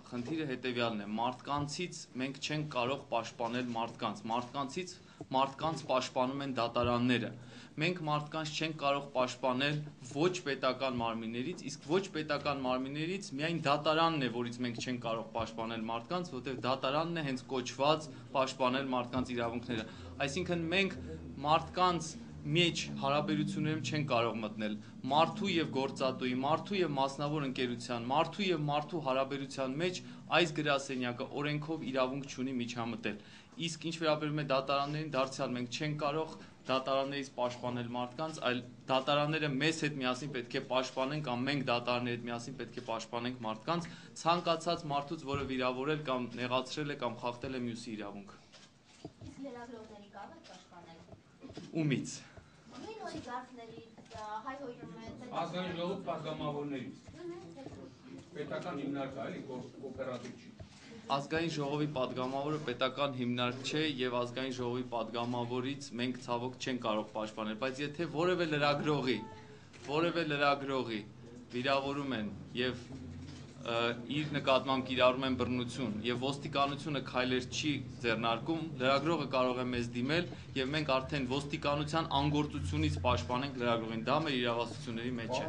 խնդիրը հետևյալն է, մարդկանցից մենք չենք կարող պաշտպանել մարդկանց, մարդկանց պաշտպանում են դատարանները, մենք մարդկանց չենք կարող պաշտպանել ոչ պետական մարմիններից, իսկ ոչ պետական մարմիններից միայն դատարանն է, որից մենք չենք կարող պաշտպանել մարդկանց, որտեղ դատարանն է հենց կոչված պաշտպանել մարդկանց իրավունքները, այսինքն մենք մարդկանց մեջ հարաբերություններում չեն կարող մտնել մարդու և գործատուի, մարդու և մասնավոր ընկերության, մարդու և մարդու հարաբերության մեջ այս գրասենյակը օրենքով իրավունք չունի միջամտել, իսկ ինչ վերաբերում է դատարաններին, դարձյալ մենք չենք կարող դատարաններից պաշտպանել մարդկանց, այլ դատարանները մեզ հետ միասին պետք է պաշտպանեն կամ մենք դատարանների հետ միասին պետք է պաշտպանենք մարդկանց, ցանկացած մարդուց, որը վիրավորել կամ նեղացրել է կամ խախտել է մյուսի իրավունքը։ Իսկ լրագրողների կարող եք պաշտպանել։ Ումից։ Նույն օլիգարխներից հայհոյում են ազգային ժողովի պատգամավորներից։ Պետական հիմնարկ է, էլի կոոպերատիվ չի։ Ազգային ժողովի պատգամավորը պետական հիմնարկ չէ եւ ազգային ժողովի պատգամավորից մենք ցավոք չենք կարող պաշտպանել, բայց եթե որևէ լրագրողի վիրավորում են եւ իր նկատմամբ կիրառում են բռնություն եւ ոստիկանությունը քայլեր չի ձեռնարկում, լրագրողը կարող է մեզ դիմել եւ մենք արդեն ոստիկանության անգործությունից պաշտպանենք լրագրողին, դա մեր իրավասությունների մեջ է։